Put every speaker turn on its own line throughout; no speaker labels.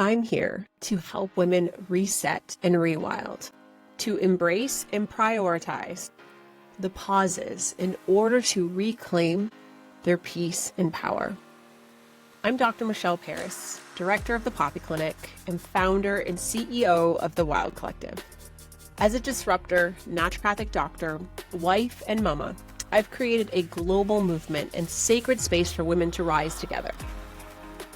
I'm here to help women reset and rewild, to embrace and prioritize the pauses in order to reclaim their peace and power. I'm Dr. Michelle Peris, director of the Poppy Clinic and founder and CEO of the Wild Collective. As a disruptor, naturopathic doctor, wife, and mama, I've created a global movement and sacred space for women to rise together.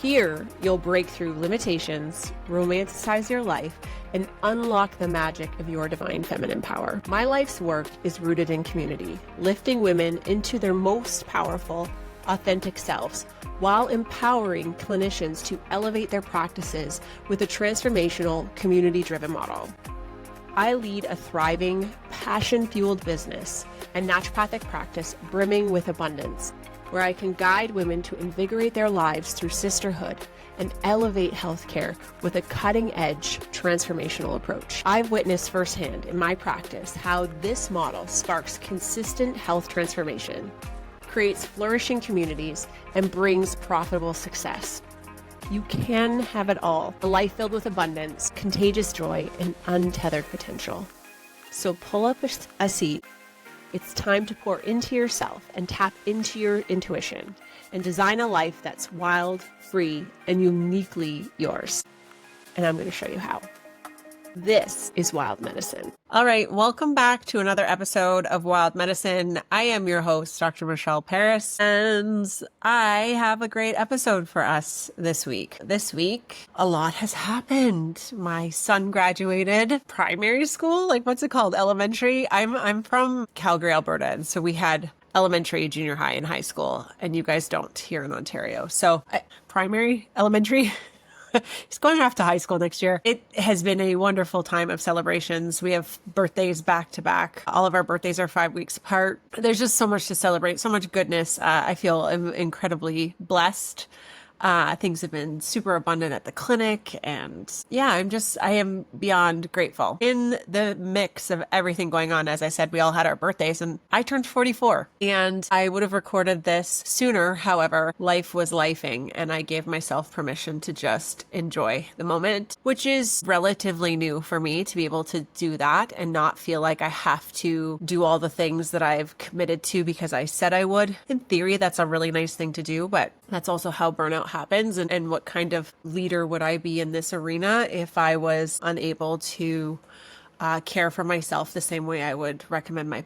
Here, you'll break through limitations, romanticize your life, and unlock the magic of your divine feminine power. My life's work is rooted in community, lifting women into their most powerful, authentic selves, while empowering clinicians to elevate their practices with a transformational, community-driven model. I lead a thriving, passion-fueled business and naturopathic practice brimming with abundance, where I can guide women to invigorate their lives through sisterhood and elevate healthcare with a cutting-edge transformational approach. I've witnessed firsthand in my practice how this model sparks consistent health transformation, creates flourishing communities, and brings profitable success. You can have it all, a life filled with abundance, contagious joy, and untethered potential. So pull up a seat. It's time to pour into yourself and tap into your intuition and design a life that's wild, free, and uniquely yours. And I'm going to show you how. This is Wild Medicine. All right, welcome back to another episode of Wild Medicine. I am your host, Dr. Michelle Peris, and I have a great episode for us this week. This week, a lot has happened. My son graduated primary school, like what's it called? Elementary. I'm from Calgary, Alberta, and so we had elementary, junior high, and high school, and you guys don't here in Ontario. So primary, elementary. He's going off to high school next year. It has been a wonderful time of celebrations. We have birthdays back to back. All of our birthdays are 5 weeks apart. There's just so much to celebrate, so much goodness. I feel incredibly blessed. Things have been super abundant at the clinic, and yeah, I am beyond grateful. In the mix of everything going on, as I said, we all had our birthdays, and I turned 44, and I would have recorded this sooner. However, life was lifing, and I gave myself permission to just enjoy the moment, which is relatively new for me to be able to do that and not feel like I have to do all the things that I've committed to because I said I would. In theory, that's a really nice thing to do, but that's also how burnout happens. And what kind of leader would I be in this arena if I was unable to care for myself the same way I would recommend my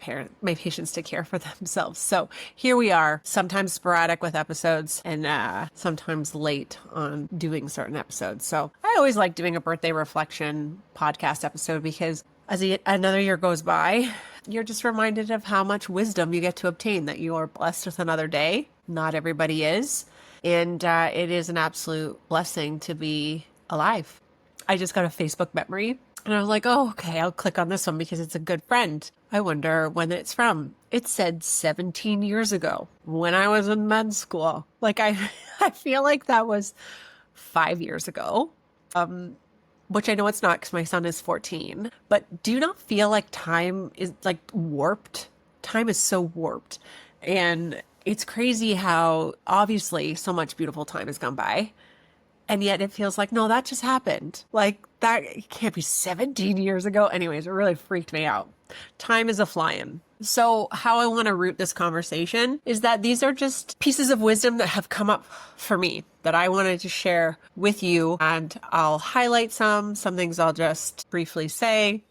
patients to care for themselves? So here we are, sometimes sporadic with episodes and sometimes late on doing certain episodes. So I always like doing a birthday reflection podcast episode because as another year goes by, you're just reminded of how much wisdom you get to obtain, that you are blessed with another day. Not everybody is. And it is an absolute blessing to be alive. I just got a Facebook memory and I was like, oh, okay, I'll click on this one because it's a good friend. I wonder when it's from. It said 17 years ago when I was in med school. Like I feel like that was 5 years ago, which I know it's not because my son is 14. But do you not feel like time is like warped? Time is so warped. And it's crazy how obviously so much beautiful time has gone by. And yet it feels like, no, that just happened. Like that it can't be 17 years ago. Anyways, it really freaked me out. Time is a flying. So how I want to root this conversation is that these are just pieces of wisdom that have come up for me that I wanted to share with you. And I'll highlight some things I'll just briefly say.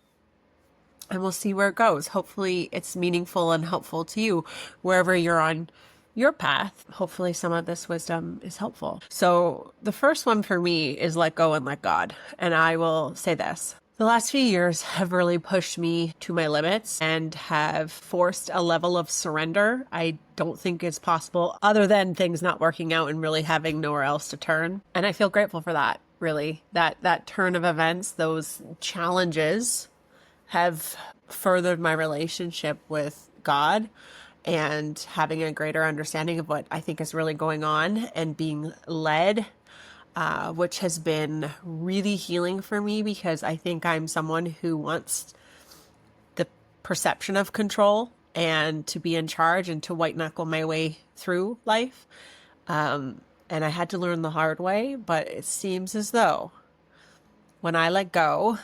And we'll see where it goes. Hopefully it's meaningful and helpful to you wherever you're on your path. Hopefully some of this wisdom is helpful. So the first one for me is let go and let God. And I will say this. The last few years have really pushed me to my limits and have forced a level of surrender I don't think is possible other than things not working out and really having nowhere else to turn. And I feel grateful for that, really. That turn of events, those challenges have furthered my relationship with God and having a greater understanding of what I think is really going on and being led, which has been really healing for me because I think I'm someone who wants the perception of control and to be in charge and to white knuckle my way through life. And I had to learn the hard way, but it seems as though when I let go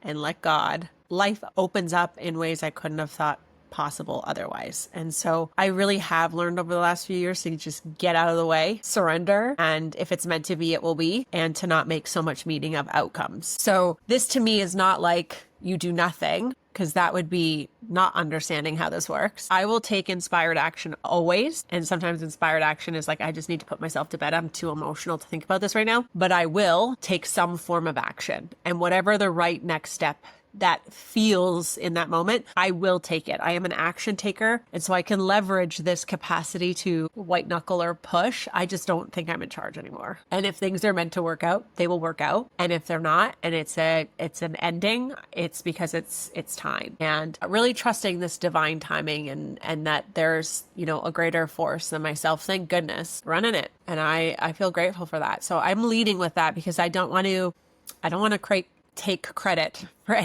and let God, life opens up in ways I couldn't have thought possible otherwise. And so I really have learned over the last few years to just get out of the way, surrender, and if it's meant to be, it will be, and to not make so much meaning of outcomes. So this to me is not like you do nothing, because that would be not understanding how this works. I will take inspired action always. And sometimes inspired action is like, I just need to put myself to bed. I'm too emotional to think about this right now. But I will take some form of action. And whatever the right next step that feels in that moment, I will take it. I am an action taker. And so I can leverage this capacity to white knuckle or push. I just don't think I'm in charge anymore. And if things are meant to work out, they will work out. And if they're not, and it's an ending, it's because it's time. And really trusting this divine timing and that there's, a greater force than myself. Thank goodness, running it. And I feel grateful for that. So I'm leading with that because I don't want to take credit for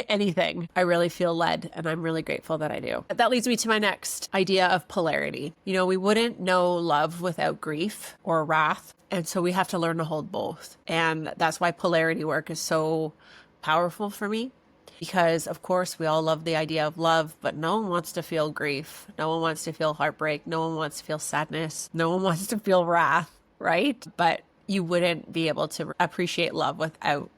anything. I really feel led, and I'm really grateful that I do. That leads me to my next idea of polarity. We wouldn't know love without grief or wrath. And so we have to learn to hold both. And that's why polarity work is so powerful for me. Because of course we all love the idea of love, but no one wants to feel grief. No one wants to feel heartbreak. No one wants to feel sadness. No one wants to feel wrath, right? But you wouldn't be able to appreciate love without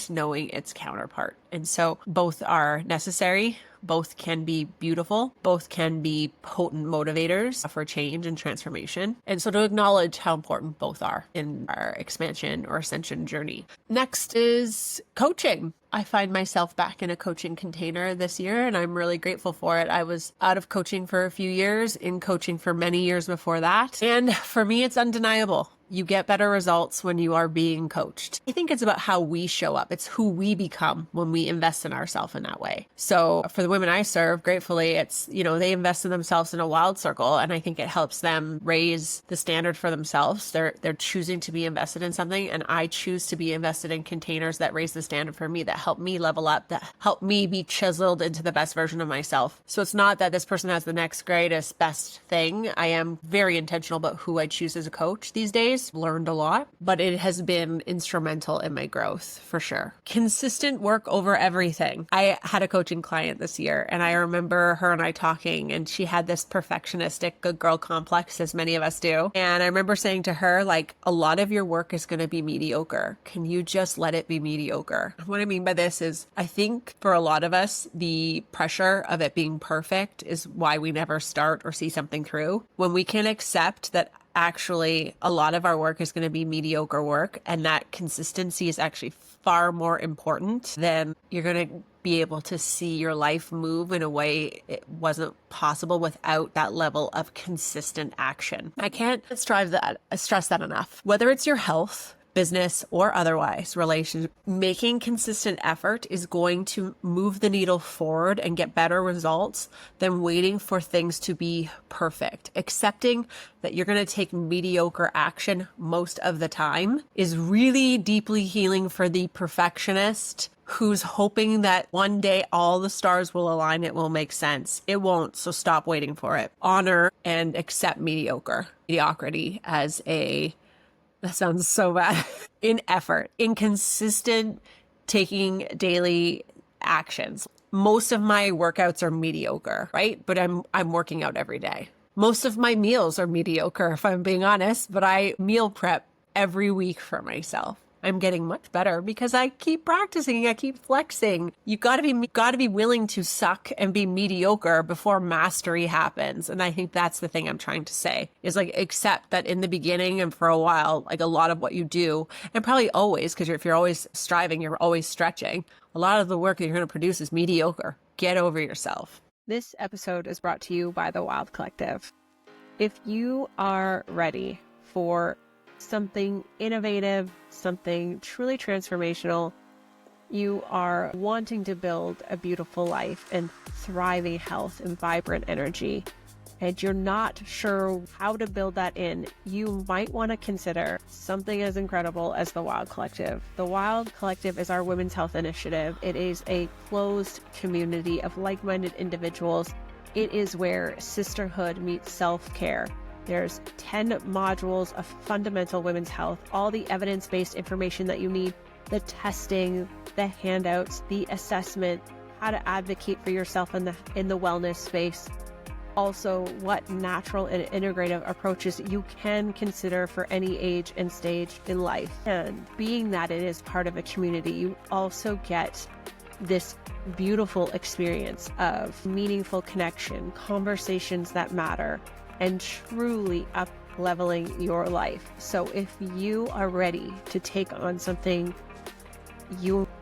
knowing its counterpart. And so both are necessary. Both can be beautiful. Both can be potent motivators for change and transformation. And so to acknowledge how important both are in our expansion or ascension journey. Next is coaching. I find myself back in a coaching container this year, and I'm really grateful for it. I was out of coaching for a few years, in coaching for many years before that. And for me, it's undeniable. You get better results when you are being coached. I think it's about how we show up. It's who we become when we invest in ourselves in that way. So for the women I serve, gratefully, it's, they invest in themselves in a wild circle. And I think it helps them raise the standard for themselves. They're choosing to be invested in something. And I choose to be invested in containers that raise the standard for me, that help me level up, that help me be chiseled into the best version of myself. So it's not that this person has the next greatest, best thing. I am very intentional about who I choose as a coach these days. Learned a lot, but it has been instrumental in my growth for sure. Consistent work over everything. I had a coaching client this year, and I remember her and I talking, and she had this perfectionistic good girl complex, as many of us do. And I remember saying to her, like, a lot of your work is going to be mediocre. Can you just let it be mediocre? What I mean by this is, I think for a lot of us, the pressure of it being perfect is why we never start or see something through. When we can accept that actually a lot of our work is going to be mediocre work, and that consistency is actually far more important, then you're going to be able to see your life move in a way it wasn't possible without that level of consistent action. I can't stress that enough. Whether it's your health, business, or otherwise, relationship, making consistent effort is going to move the needle forward and get better results than waiting for things to be perfect. Accepting that you're going to take mediocre action most of the time is really deeply healing for the perfectionist who's hoping that one day all the stars will align, it will make sense. It won't, so stop waiting for it. Honor and accept mediocrity as that sounds so bad. In effort, in consistent taking daily actions. Most of my workouts are mediocre, right? But I'm working out every day. Most of my meals are mediocre, if I'm being honest, but I meal prep every week for myself. I'm getting much better because I keep practicing. I keep flexing. You gotta be willing to suck and be mediocre before mastery happens. And I think that's the thing I'm trying to say is like, accept that in the beginning and for a while, like a lot of what you do, and probably always, because if you're always striving, you're always stretching. A lot of the work that you're going to produce is mediocre. Get over yourself. This episode is brought to you by the Wild Collective. If you are ready for something innovative, something truly transformational, you are wanting to build a beautiful life and thriving health and vibrant energy, and you're not sure how to build that in, you might want to consider something as incredible as the Wild Collective. The Wild Collective is our women's health initiative. It is a closed community of like-minded individuals. It is where sisterhood meets self-care. There's 10 modules of fundamental women's health, all the evidence-based information that you need the testing, the handouts, the assessment, how to advocate for yourself in the wellness space. Also, what natural and integrative approaches you can consider for any age and stage in life. And being that it is part of a community, you also get this beautiful experience of meaningful connection, conversations that matter, and truly up-leveling your life. So if you are ready to take on something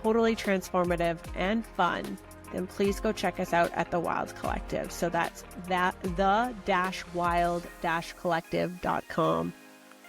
totally transformative and fun, then please go check us out at The Wild Collective. So that's the-wild-collective.com.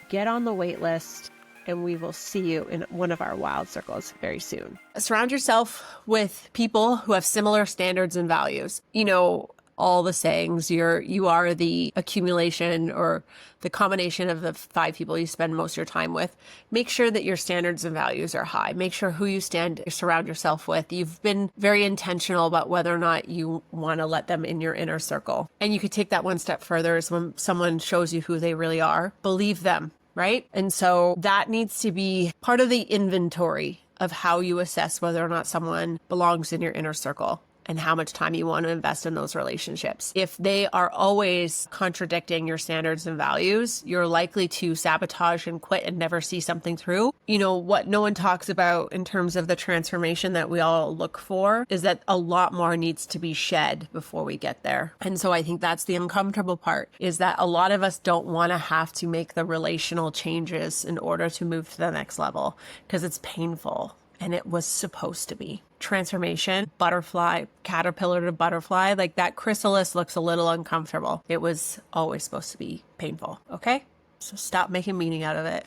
Get on the wait list, and we will see you in one of our wild circles very soon. Surround yourself with people who have similar standards and values. You know, all the sayings, you are the accumulation or the combination of the 5 people you spend most of your time with. Make sure that your standards and values are high. Make sure who you surround yourself with. You've been very intentional about whether or not you want to let them in your inner circle. And you could take that one step further is when someone shows you who they really are, believe them, right? And so that needs to be part of the inventory of how you assess whether or not someone belongs in your inner circle, and how much time you want to invest in those relationships. If they are always contradicting your standards and values, you're likely to sabotage and quit and never see something through. You know, what no one talks about in terms of the transformation that we all look for is that a lot more needs to be shed before we get there. And so I think that's the uncomfortable part, is that a lot of us don't want to have to make the relational changes in order to move to the next level because it's painful. And it was supposed to be. Transformation, butterfly, caterpillar to butterfly, like that chrysalis looks a little uncomfortable. It was always supposed to be painful, okay? So stop making meaning out of it.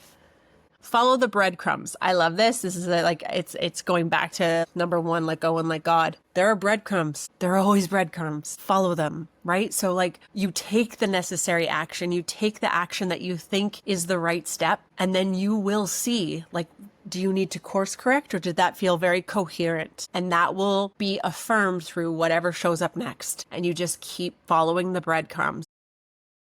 Follow the breadcrumbs. I love this. This is it's going back to number 1, let go and let God. There are breadcrumbs. There are always breadcrumbs. Follow them, right? So like you take the necessary action, you take the action that you think is the right step, and then you will see, like, do you need to course correct, or did that feel very coherent? And that will be affirmed through whatever shows up next. And you just keep following the breadcrumbs.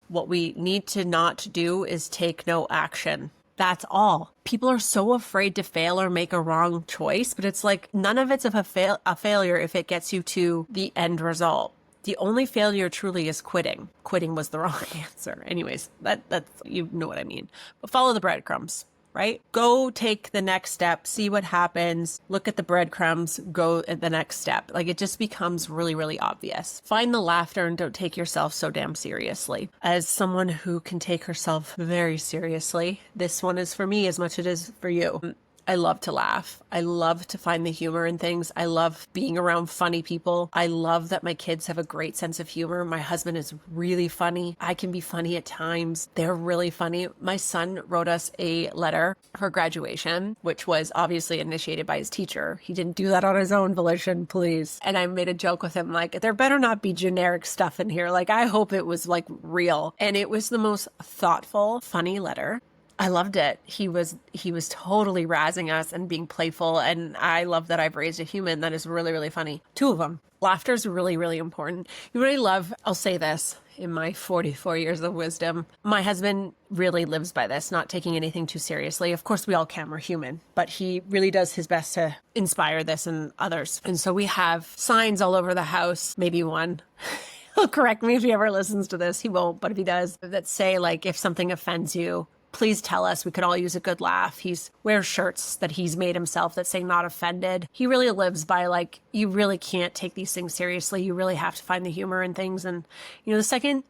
What we need to not do is take no action. That's all. People are so afraid to fail or make a wrong choice, but it's like none of it's a failure if it gets you to the end result. The only failure truly is quitting. Quitting was the wrong answer. Anyways, that's you know what I mean. But follow the breadcrumbs. Right? Go take the next step, see what happens, look at the breadcrumbs, go at the next step. Like it just becomes really, really obvious. Find the laughter and don't take yourself so damn seriously. As someone who can take herself very seriously, this one is for me as much as it is for you. I love to laugh. I love to find the humor in things. I love being around funny people. I love that my kids have a great sense of humor. My husband is really funny. I can be funny at times. They're really funny. My son wrote us a letter for graduation, which was obviously initiated by his teacher. He didn't do that on his own volition, please. And I made a joke with him, like, there better not be generic stuff in here. Like, I hope it was like real. And it was the most thoughtful, funny letter. I loved it. He was totally razzing us and being playful. And I love that I've raised a human that is really, really funny. 2 of them. Laughter is really, really important. You really love, I'll say this in my 44 years of wisdom, my husband really lives by this, not taking anything too seriously. Of course, we all can, we're human, but he really does his best to inspire this in others. And so we have signs all over the house, maybe one. He'll correct me if he ever listens to this. He won't, but if he does, that say like, if something offends you, please tell us. We could all use a good laugh. He's wears shirts that he's made himself that say not offended. He really lives by like, you really can't take these things seriously. You really have to find the humor in things. And you know, the second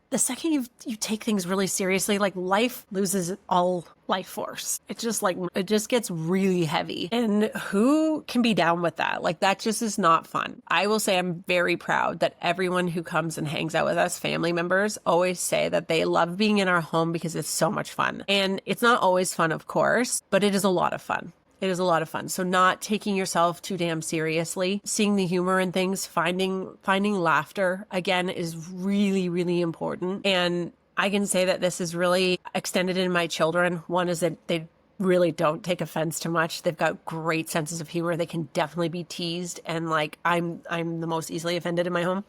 you take things really seriously, like life loses all life force. It just gets really heavy. And who can be down with that? Like that just is not fun. I will say I'm very proud that everyone who comes and hangs out with us, family members, always say that they love being in our home because it's so much fun. And it's not always fun, of course, but it is a lot of fun. It is a lot of fun. So not taking yourself too damn seriously, seeing the humor in things, finding laughter, again, is really, really important. And I can say that this is really extended in my children. One is that they really don't take offense to much. They've got great senses of humor. They can definitely be teased. And like, I'm the most easily offended in my home.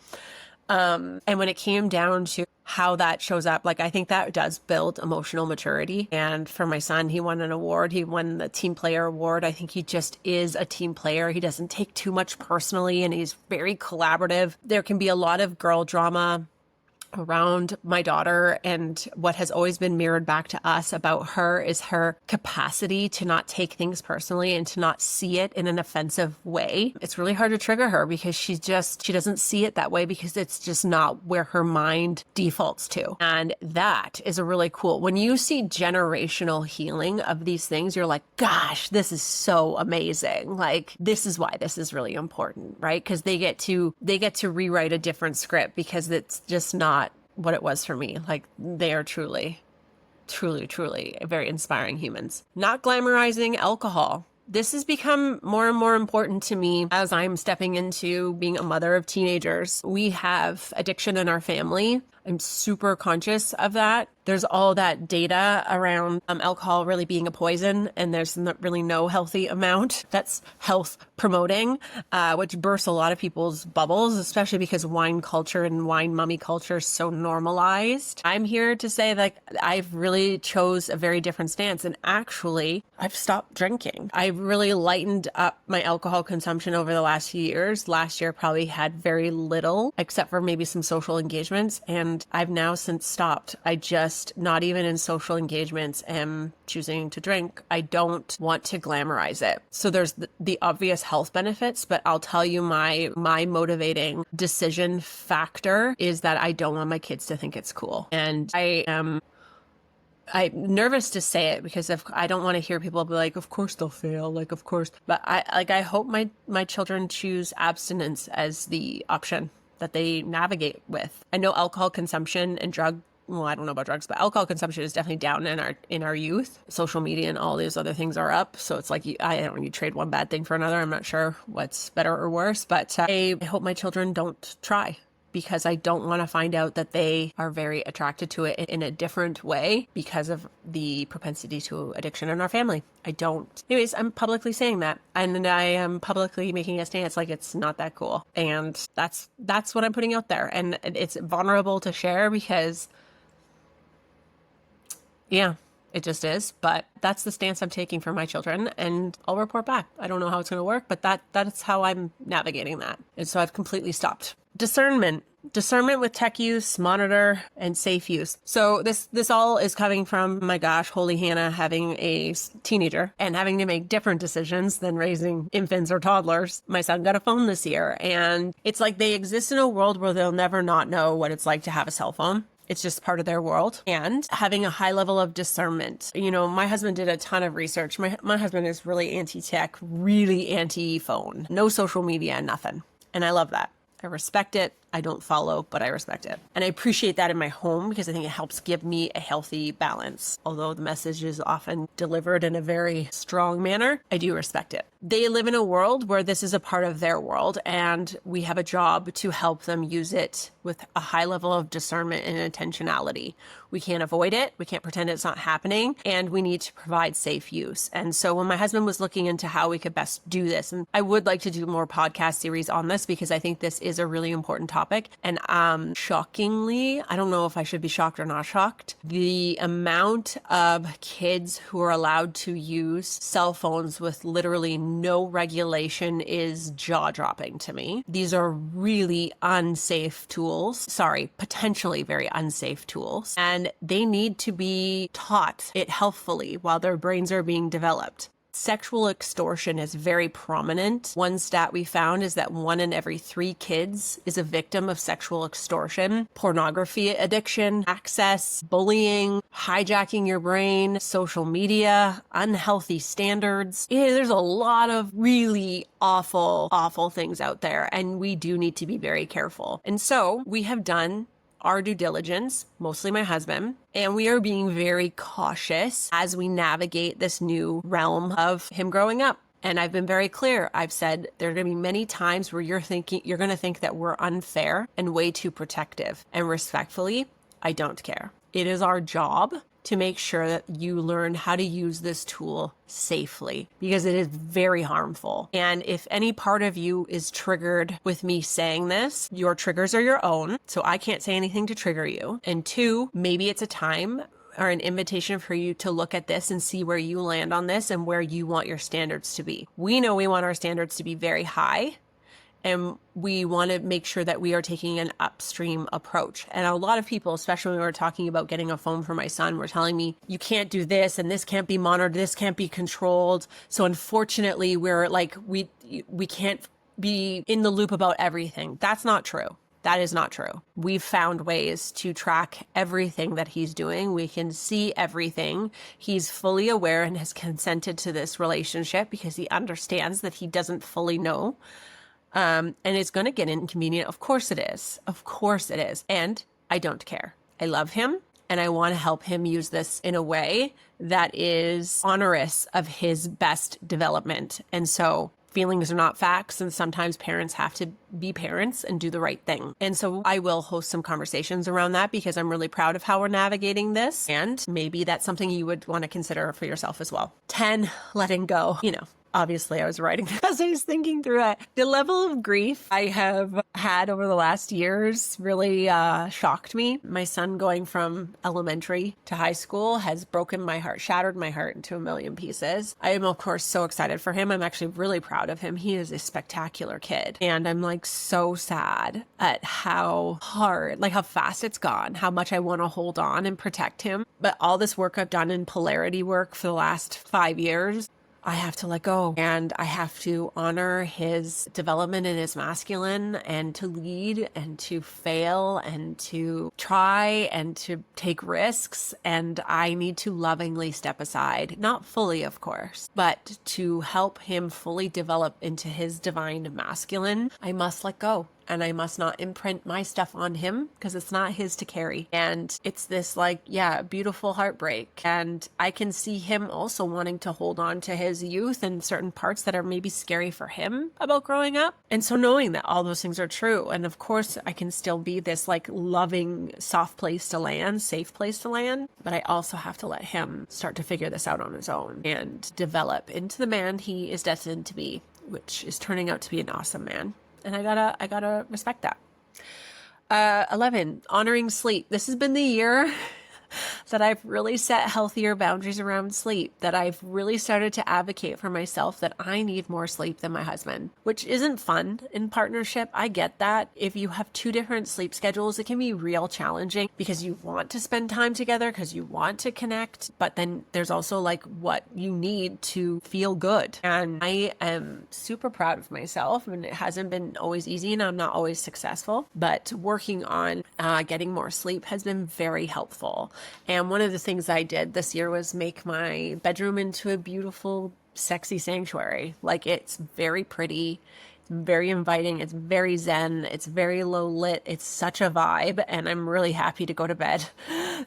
And when it came down to how that shows up. Like, I think that does build emotional maturity. And for my son, he won an award. He won the team player award. I think he just is a team player. He doesn't take too much personally, and he's very collaborative. There can be a lot of girl drama around my daughter, and what has always been mirrored back to us about her is her capacity to not take things personally and to not see it in an offensive way. It's really hard to trigger her because she doesn't see it that way because it's just not where her mind defaults to. And that is a really cool, when you see generational healing of these things, you're like, gosh, this is so amazing. Like, this is why this is really important, right? Because they get to rewrite a different script because it's just not what it was for me. Like, they are truly very inspiring humans. Not glamorizing alcohol. This has become more and more important to me as I'm stepping into being a mother of teenagers. We have addiction in our family. I'm super conscious of that. There's all that data around alcohol really being a poison, and there's really no healthy amount that's health promoting, which bursts a lot of people's bubbles, especially because wine culture and wine mummy culture is so normalized. I'm here to say that I've really chose a very different stance, and actually I've stopped drinking. I've really lightened up my alcohol consumption over the last few years. Last year probably had very little, except for maybe some social engagements, and I've now since stopped. I just, not even in social engagements, am choosing to drink. I don't want to glamorize it. So there's the obvious health benefits, but I'll tell you my motivating decision factor is that I don't want my kids to think it's cool. And I'm nervous to say it because I don't want to hear people be like, of course they'll fail, like, of course. But I hope my children choose abstinence as the option that they navigate with. I know alcohol consumption and well, I don't know about drugs, but alcohol consumption is definitely down in our youth. Social media and all these other things are up. So it's like, I don't know, you trade one bad thing for another. I'm not sure what's better or worse, but I hope my children don't try, because I don't want to find out that they are very attracted to it in a different way because of the propensity to addiction in our family. I don't. Anyways, I'm publicly saying that, and I am publicly making a stance like it's not that cool. And that's what I'm putting out there. And it's vulnerable to share because, yeah, it just is. But that's the stance I'm taking for my children, and I'll report back. I don't know how it's going to work, but that's how I'm navigating that. And so I've completely stopped. Discernment with tech use, monitor, and safe use. So this all is coming from, my gosh, holy Hannah, having a teenager and having to make different decisions than raising infants or toddlers. My son got a phone this year, and it's like they exist in a world where they'll never not know what it's like to have a cell phone. It's just part of their world. And having a high level of discernment. You know, my husband did a ton of research. My husband is really anti-tech, really anti-phone, no social media, nothing. And I love that. I respect it. I don't follow, but I respect it. And I appreciate that in my home because I think it helps give me a healthy balance. Although the message is often delivered in a very strong manner, I do respect it. They live in a world where this is a part of their world, and we have a job to help them use it with a high level of discernment and intentionality. We can't avoid it. We can't pretend it's not happening, and we need to provide safe use. And so when my husband was looking into how we could best do this, and I would like to do more podcast series on this because I think this is a really important topic. And shockingly, I don't know if I should be shocked or not shocked, the amount of kids who are allowed to use cell phones with literally no regulation is jaw-dropping to me. These are really unsafe tools. Sorry, potentially very unsafe tools. And they need to be taught it healthfully while their brains are being developed. Sexual extortion is very prominent. One stat we found is that 1 in every 3 kids is a victim of sexual extortion, pornography addiction, access, bullying, hijacking your brain, social media, unhealthy standards. There's a lot of really awful, awful things out there, and we do need to be very careful. And so we have done our due diligence, mostly my husband, and we are being very cautious as we navigate this new realm of him growing up. And I've been very clear. I've said there are going to be many times where you're going to think that we're unfair and way too protective. And respectfully, I don't care. It is our job to make sure that you learn how to use this tool safely, because it is very harmful. And if any part of you is triggered with me saying this, your triggers are your own. So I can't say anything to trigger you. And two, maybe it's a time or an invitation for you to look at this and see where you land on this and where you want your standards to be. We know we want our standards to be very high, and we want to make sure that we are taking an upstream approach. And a lot of people, especially when we were talking about getting a phone for my son, were telling me, you can't do this, and this can't be monitored, this can't be controlled. So unfortunately, we're like, we can't be in the loop about everything. That's not true. That is not true. We've found ways to track everything that he's doing. We can see everything. He's fully aware and has consented to this relationship because he understands that he doesn't fully know. And it's going to get inconvenient. Of course it is. Of course it is. And I don't care. I love him, and I want to help him use this in a way that is honorous of his best development. And so feelings are not facts, and sometimes parents have to be parents and do the right thing. And so I will host some conversations around that because I'm really proud of how we're navigating this. And maybe that's something you would want to consider for yourself as well. 10, letting go. Obviously, I was writing as I was thinking through it. The level of grief I have had over the last years really shocked me. My son going from elementary to high school has broken my heart, shattered my heart into a million pieces. I am, of course, so excited for him. I'm actually really proud of him. He is a spectacular kid. And I'm like so sad at how hard, like how fast it's gone, how much I want to hold on and protect him. But all this work I've done in polarity work for the last 5 years, I have to let go, and I have to honor his development in his masculine, and to lead and to fail and to try and to take risks. And I need to lovingly step aside, not fully, of course, but to help him fully develop into his divine masculine. I must let go. And I must not imprint my stuff on him because it's not his to carry. And it's this beautiful heartbreak. And I can see him also wanting to hold on to his youth and certain parts that are maybe scary for him about growing up. And so knowing that all those things are true. And of course, I can still be this loving, soft place to land, safe place to land. But I also have to let him start to figure this out on his own and develop into the man he is destined to be, which is turning out to be an awesome man. And I gotta respect that. 11, honoring sleep. This has been the year that I've really set healthier boundaries around sleep, that I've really started to advocate for myself that I need more sleep than my husband, which isn't fun in partnership. I get that. If you have two different sleep schedules, it can be real challenging because you want to spend time together, because you want to connect, but then there's also what you need to feel good. And I am super proud of myself, and it hasn't been always easy, and I'm not always successful, but working on getting more sleep has been very helpful. And one of the things I did this year was make my bedroom into a beautiful, sexy sanctuary. It's very pretty, it's very inviting, it's very zen, it's very low lit, it's such a vibe, and I'm really happy to go to bed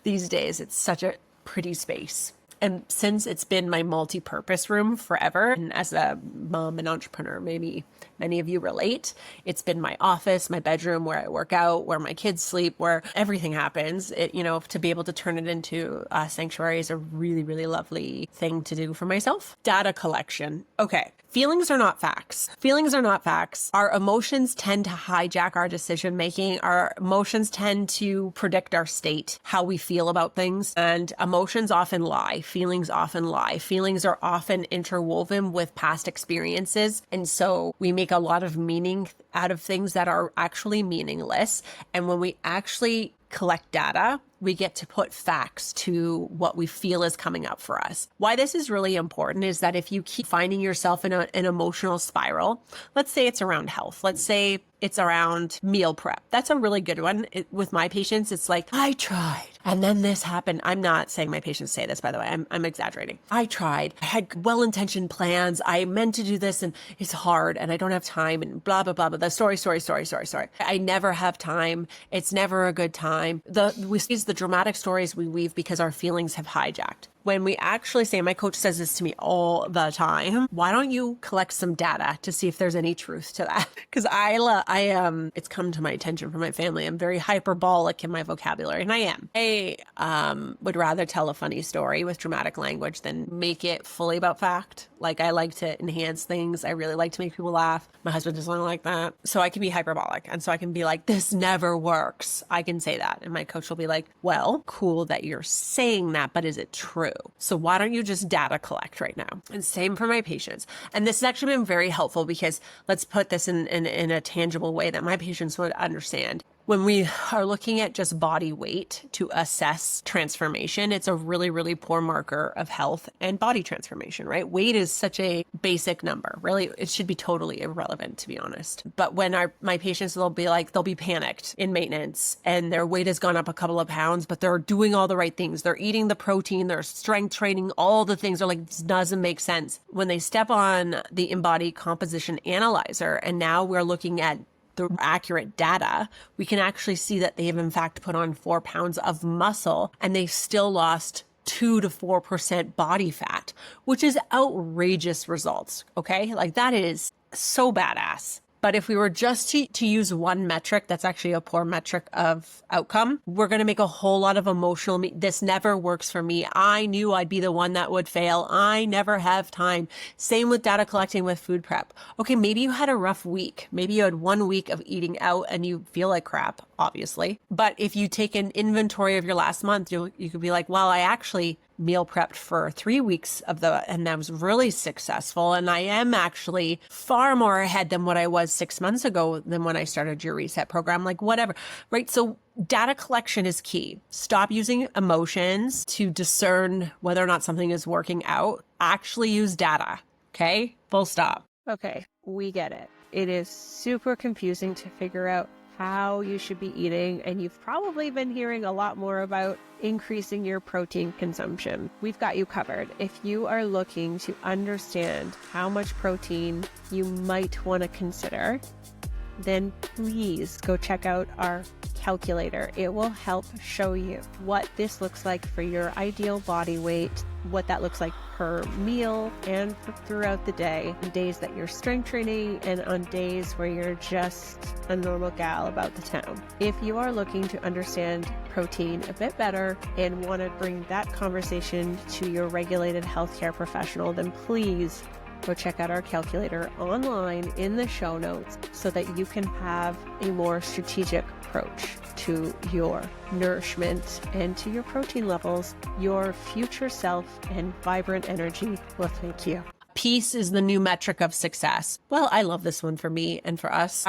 these days. It's such a pretty space. And since it's been my multi-purpose room forever, and as a mom and entrepreneur, maybe many of you relate, it's been my office, my bedroom, where I work out, where my kids sleep, where everything happens. To be able to turn it into a sanctuary is a really, really lovely thing to do for myself. Data collection. Okay. Feelings are not facts. Feelings are not facts. Our emotions tend to hijack our decision making. Our emotions tend to predict our state, how we feel about things. And emotions often lie. Feelings often lie. Feelings are often interwoven with past experiences. And so we make a lot of meaning out of things that are actually meaningless. And when we actually collect data, we get to put facts to what we feel is coming up for us. Why this is really important is that if you keep finding yourself in an emotional spiral, let's say it's around health, let's say it's around meal prep. That's a really good one. With my patients, it's I tried and then this happened. I'm not saying my patients say this, by the way. I'm exaggerating. I tried. I had well-intentioned plans. I meant to do this and it's hard and I don't have time and blah, blah, blah, blah. The story. I never have time. It's never a good time. The dramatic stories we weave because our feelings have hijacked. when we actually say, my coach says this to me all the time, why don't you collect some data to see if there's any truth to that? Because it's come to my attention from my family. I'm very hyperbolic in my vocabulary, and I am. I would rather tell a funny story with dramatic language than make it fully about fact. Like, I like to enhance things. I really like to make people laugh. My husband doesn't like that. So I can be hyperbolic. And so I can be like, this never works. I can say that. And my coach will be like, well, cool that you're saying that, but is it true? So why don't you just data collect right now? And same for my patients. And this has actually been very helpful because let's put this in a tangible way that my patients would understand. When we are looking at just body weight to assess transformation, it's a really, really poor marker of health and body transformation, right? Weight is such a basic number. Really, it should be totally irrelevant, to be honest. But when my patients, they'll be panicked in maintenance and their weight has gone up a couple of pounds, but they're doing all the right things. They're eating the protein, they're strength training, all the things. They're like, this doesn't make sense. When they step on the embodied composition analyzer, and now we're looking at the accurate data, we can actually see that they have in fact put on 4 pounds of muscle and they've still lost 2 to 4% body fat, which is outrageous results. Okay. Like, that is so badass. But if we were just to use one metric, that's actually a poor metric of outcome. We're going to make a whole lot of emotional, this never works for me. I knew I'd be the one that would fail. I never have time. Same with data collecting with food prep. Okay, maybe you had a rough week. Maybe you had 1 week of eating out and you feel like crap, obviously. But if you take an inventory of your last month, you could be like, well, I actually meal prepped for 3 weeks and that was really successful. And I am actually far more ahead than what I was 6 months ago than when I started your reset program, like whatever, right? So data collection is key. Stop using emotions to discern whether or not something is working out. Actually use data. Okay. Full stop.
Okay. We get it. It is super confusing to figure out how you should be eating, and you've probably been hearing a lot more about increasing your protein consumption. We've got you covered. If you are looking to understand how much protein you might want to consider, then please go check out our calculator. It will help show you what this looks like for your ideal body weight, what that looks like per meal and throughout the day, on days that you're strength training and on days where you're just a normal gal about the town. If you are looking to understand protein a bit better and want to bring that conversation to your regulated healthcare professional, then please go check out our calculator online in the show notes so that you can have a more strategic approach to your nourishment and to your protein levels. Your future self and vibrant energy will thank you.
Peace is the new metric of success. Well, I love this one for me and for us.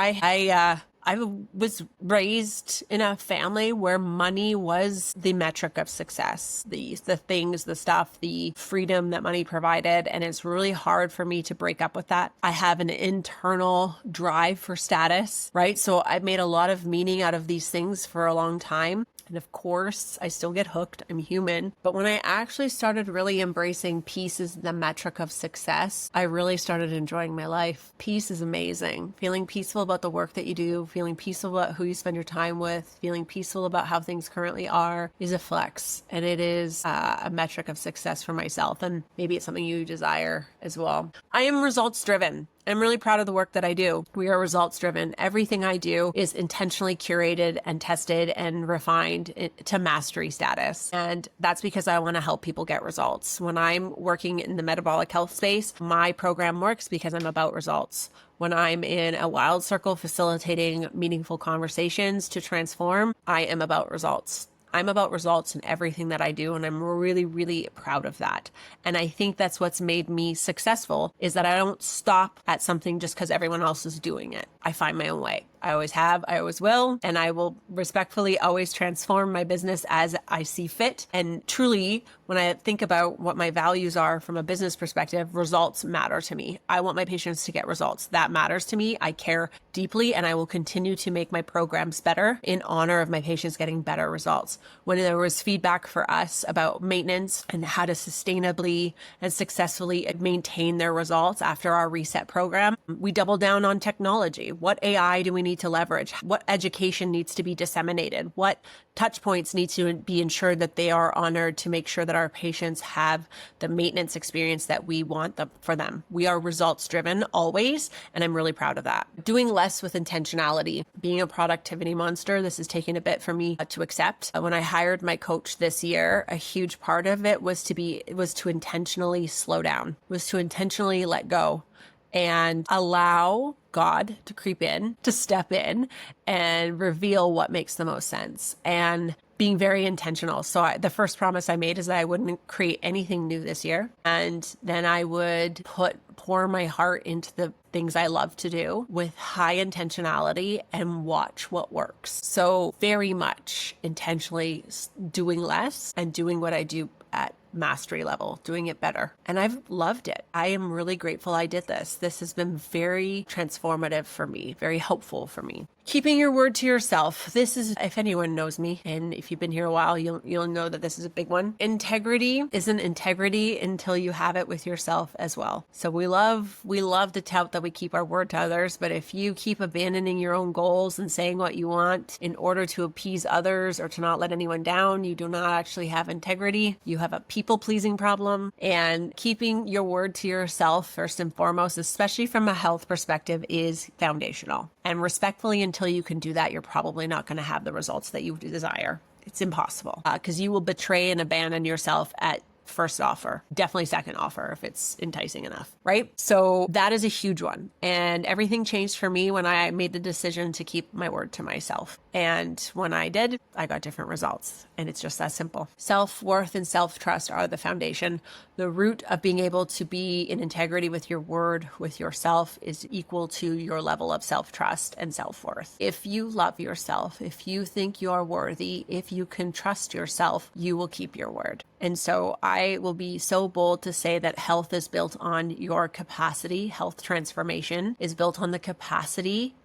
I was raised in a family where money was the metric of success, the things, the stuff, the freedom that money provided. And it's really hard for me to break up with that. I have an internal drive for status, right? So I've made a lot of meaning out of these things for a long time. And of course, I still get hooked. I'm human. But when I actually started really embracing peace as the metric of success, I really started enjoying my life. Peace is amazing. Feeling peaceful about the work that you do, feeling peaceful about who you spend your time with, feeling peaceful about how things currently are is a flex. And it is a metric of success for myself. And maybe it's something you desire as well. I am results driven. I'm really proud of the work that I do. We are results driven. Everything I do is intentionally curated and tested and refined to mastery status. And that's because I want to help people get results. When I'm working in the metabolic health space, my program works because I'm about results. When I'm in a wild circle facilitating meaningful conversations to transform, I am about results. I'm about results in everything that I do, and I'm really, really proud of that. And I think that's what's made me successful, is that I don't stop at something just because everyone else is doing it. I find my own way. I always have, I always will, and I will respectfully always transform my business as I see fit. And truly, when I think about what my values are from a business perspective, results matter to me. I want my patients to get results. That matters to me. I care deeply, and I will continue to make my programs better in honor of my patients getting better results. When there was feedback for us about maintenance and how to sustainably and successfully maintain their results after our reset program, we doubled down on technology. What AI do we need need to leverage? What education needs to be disseminated? What touch points need to be ensured that they are honored to make sure that our patients have the maintenance experience that we want them for them? We are results driven always, and I'm really proud of that. Doing less with intentionality. Being a productivity monster, this has taken a bit for me to accept. When I hired my coach this year, a huge part of it was to intentionally slow down, was to intentionally let go and allow God to creep in, to step in and reveal what makes the most sense, and being very intentional. So the first promise I made is that I wouldn't create anything new this year. And then I would pour my heart into the things I love to do with high intentionality and watch what works. So very much intentionally doing less and doing what I do at mastery level, doing it better. And I've loved it. I am really grateful I did this. This has been very transformative for me, very helpful for me. Keeping your word to yourself. This is, if anyone knows me, and if you've been here a while, you'll know that this is a big one. Integrity isn't integrity until you have it with yourself as well. So we love to tout that we keep our word to others, but if you keep abandoning your own goals and saying what you want in order to appease others or to not let anyone down, you do not actually have integrity. You have a people-pleasing problem. And keeping your word to yourself, first and foremost, especially from a health perspective, is foundational. And respectfully, until you can do that, you're probably not going to have the results that you desire. It's impossible because you will betray and abandon yourself at first offer, definitely second offer if it's enticing enough, right? So that is a huge one. And everything changed for me when I made the decision to keep my word to myself. And when I did, I got different results. And it's just that simple. Self-worth and self-trust are the foundation. The root of being able to be in integrity with your word, with yourself, is equal to your level of self-trust and self-worth. If you love yourself, if you think you are worthy, if you can trust yourself, you will keep your word. And so I will be so bold to say that health is built on your capacity. Health transformation is built on the capacity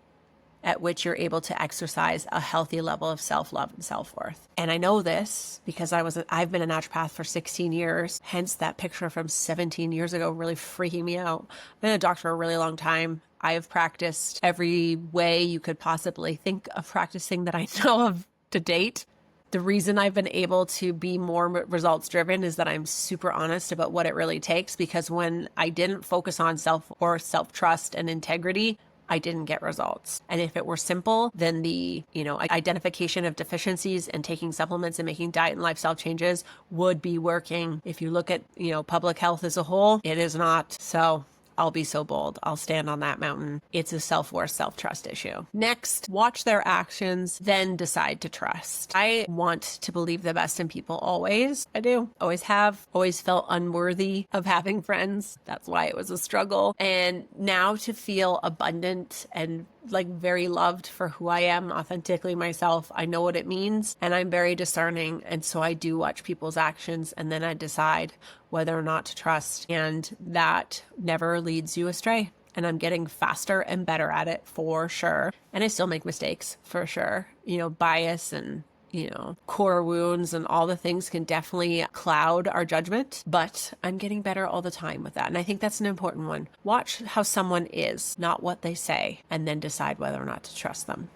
at which you're able to exercise a healthy level of self-love and self-worth. And I know this because I've been a naturopath for 16 years, hence that picture from 17 years ago really freaking me out. I've been a doctor for a really long time. I have practiced every way you could possibly think of practicing that I know of to date. The reason I've been able to be more results driven is that I'm super honest about what it really takes, because when I didn't focus on self-worth, self-trust, and integrity, I didn't get results. And if it were simple, then the, identification of deficiencies and taking supplements and making diet and lifestyle changes would be working. If you look at, public health as a whole, it is not. So I'll be so bold. I'll stand on that mountain. It's a self-worth, self-trust issue. Next, watch their actions, then decide to trust. I want to believe the best in people always. I do. Always have. Always felt unworthy of having friends. That's why it was a struggle. And now to feel abundant and very loved for who I am, authentically myself, I know what it means, and I'm very discerning. And so I do watch people's actions, and then I decide whether or not to trust. And that never leads you astray. And I'm getting faster and better at it for sure. And I still make mistakes for sure. Bias and core wounds and all the things can definitely cloud our judgment, but I'm getting better all the time with that. And I think that's an important one. Watch how someone is, not what they say, and then decide whether or not to trust them.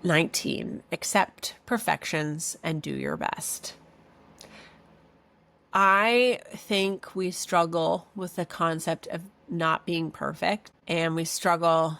19, accept perfections and do your best. I think we struggle with the concept of not being perfect, and we struggle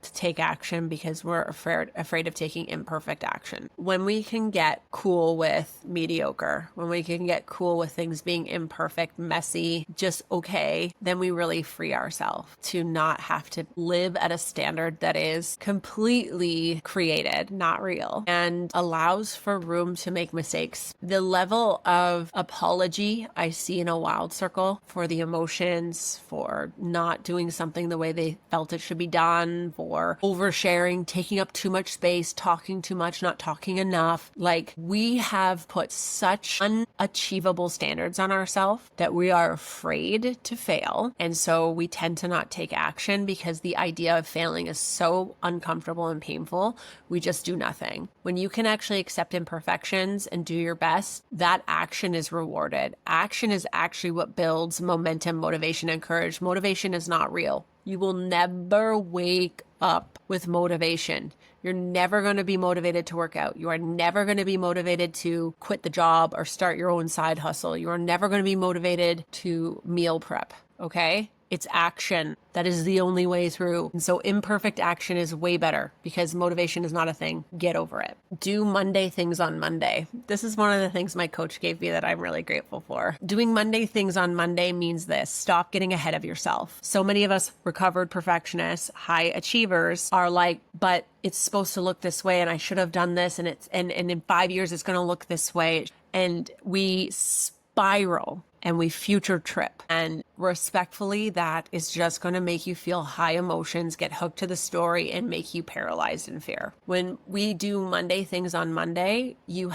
to take action because we're afraid of taking imperfect action. When we can get cool with mediocre, when we can get cool with things being imperfect, messy, just okay, then we really free ourselves to not have to live at a standard that is completely created, not real, and allows for room to make mistakes. The level of apology I see in a wild circle for the emotions, for not doing something the way they felt it should be done, for oversharing, taking up too much space, talking too much, not talking enough. We have put such unachievable standards on ourselves that we are afraid to fail. And so we tend to not take action because the idea of failing is so uncomfortable and painful. We just do nothing. When you can actually accept imperfections and do your best, that action is rewarded. Action is actually what builds momentum, motivation, and courage. Motivation is not real. You will never wake up with motivation. You're never going to be motivated to work out. You are never going to be motivated to quit the job or start your own side hustle. You are never going to be motivated to meal prep, okay? It's action. That is the only way through. And so imperfect action is way better because motivation is not a thing. Get over it. Do Monday things on Monday. This is one of the things my coach gave me that I'm really grateful for. Doing Monday things on Monday means this: stop getting ahead of yourself. So many of us recovered perfectionists, high achievers are like, but it's supposed to look this way and I should have done this and in 5 years it's going to look this way. And we spiral and we future trip. And respectfully, that is just going to make you feel high emotions, get hooked to the story, and make you paralyzed in fear. When we do Monday things on Monday, you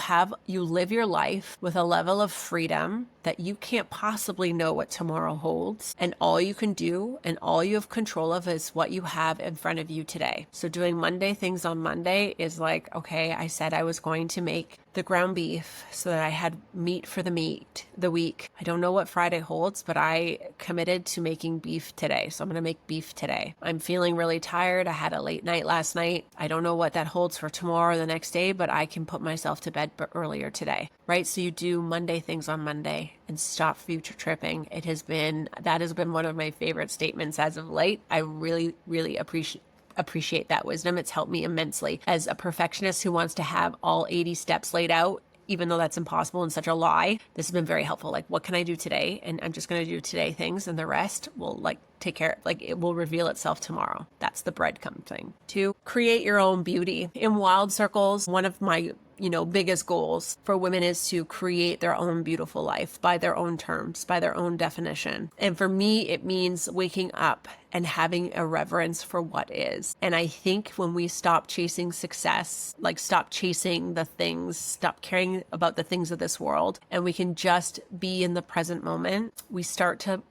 live your life with a level of freedom that you can't possibly know what tomorrow holds. And all you can do and all you have control of is what you have in front of you today. So doing Monday things on Monday is like, okay, I said I was going to make the ground beef so that I had meat for the week. I don't know what Friday holds, but I committed to making beef today. So I'm going to make beef today. I'm feeling really tired. I had a late night last night. I don't know what that holds for tomorrow or the next day, but I can put myself to bed earlier today, right? So you do Monday things on Monday and stop future tripping. That has been one of my favorite statements as of late. I really, really appreciate that wisdom. It's helped me immensely. As a perfectionist who wants to have all 80 steps laid out, even though that's impossible and such a lie, this has been very helpful. Like, what can I do today? And I'm just going to do today things, and the rest will take care, it will reveal itself tomorrow. That's the breadcrumb thing. 2, create your own beauty. In Wild Circles, one of my biggest goals for women is to create their own beautiful life by their own terms, by their own definition. And for me, it means waking up and having a reverence for what is. And I think when we stop chasing success, stop chasing the things, stop caring about the things of this world, and we can just be in the present moment, we start to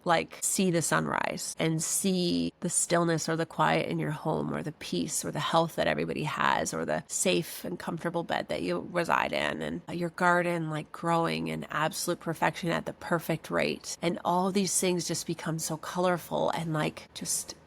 see the sunrise and see the stillness or the quiet in your home, or the peace or the health that everybody has, or the safe and comfortable bed that you reside in, and your garden growing in absolute perfection at the perfect rate. And all these things just become so colorful and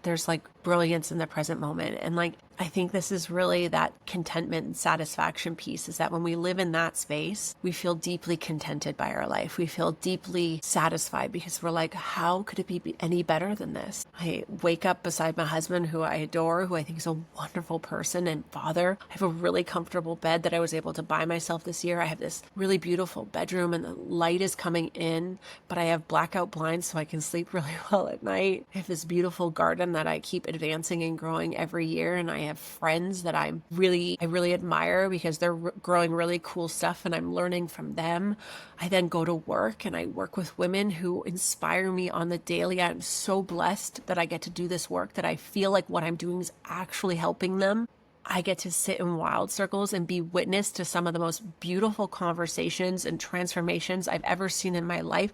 there's brilliance in the present moment. And I think this is really that contentment and satisfaction piece, is that when we live in that space, we feel deeply contented by our life. We feel deeply satisfied because we're like, how could it be any better than this? I wake up beside my husband, who I adore, who I think is a wonderful person and father. I have a really comfortable bed that I was able to buy myself this year. I have this really beautiful bedroom and the light is coming in, but I have blackout blinds so I can sleep really well at night. I have this beautiful garden that I keep advancing and growing every year, and I have friends that I really admire because they're growing really cool stuff and I'm learning from them. I then go to work and I work with women who inspire me on the daily. I'm so blessed that I get to do this work, that I feel like what I'm doing is actually helping them. I get to sit in Wild Circles and be witness to some of the most beautiful conversations and transformations I've ever seen in my life.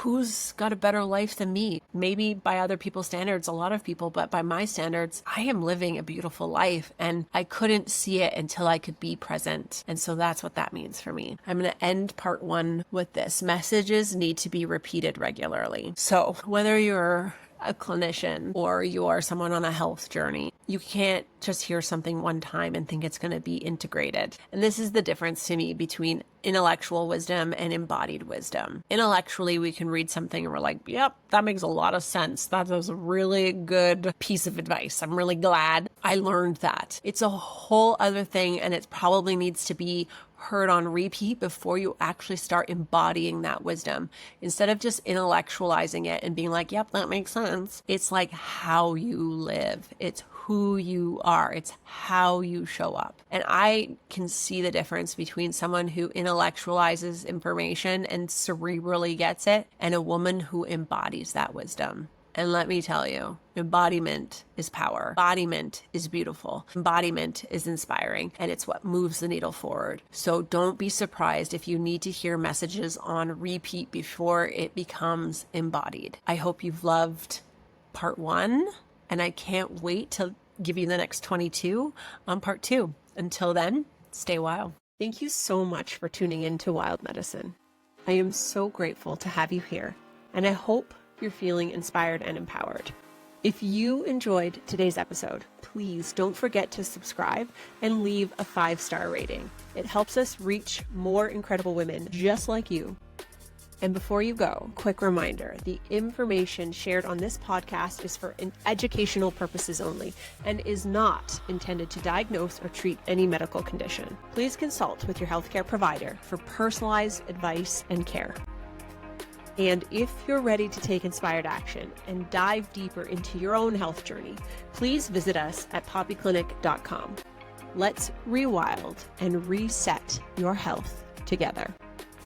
Who's got a better life than me? Maybe by other people's standards, a lot of people, but by my standards, I am living a beautiful life, and I couldn't see it until I could be present. And so that's what that means for me. I'm going to end part 1 with this. Messages need to be repeated regularly. So whether you're a clinician or you are someone on a health journey, you can't just hear something one time and think it's going to be integrated. And this is the difference to me between intellectual wisdom and embodied wisdom. Intellectually, we can read something and we're like, yep, that makes a lot of sense. That was a really good piece of advice. I'm really glad I learned that. It's a whole other thing, and it probably needs to be heard on repeat before you actually start embodying that wisdom. Instead of just intellectualizing it and being like, yep, that makes sense. It's how you live. It's who you are. It's how you show up. And I can see the difference between someone who intellectualizes information and cerebrally gets it, and a woman who embodies that wisdom. And let me tell you, embodiment is power. Embodiment is beautiful. Embodiment is inspiring, and it's what moves the needle forward. So don't be surprised if you need to hear messages on repeat before it becomes embodied. I hope you've loved part 1, and I can't wait to give you the next 22 on part 2. Until then, stay wild. Thank you so much for tuning in to Wild Medicine. I am so grateful to have you here, and I hope you're feeling inspired and empowered. If you enjoyed today's episode, please don't forget to subscribe and leave a 5-star rating. It helps us reach more incredible women just like you. And before you go, quick reminder, the information shared on this podcast is for educational purposes only and is not intended to diagnose or treat any medical condition. Please consult with your healthcare provider for personalized advice and care. And if you're ready to take inspired action and dive deeper into your own health journey, please visit us at poppyclinic.com. Let's rewild and reset your health together.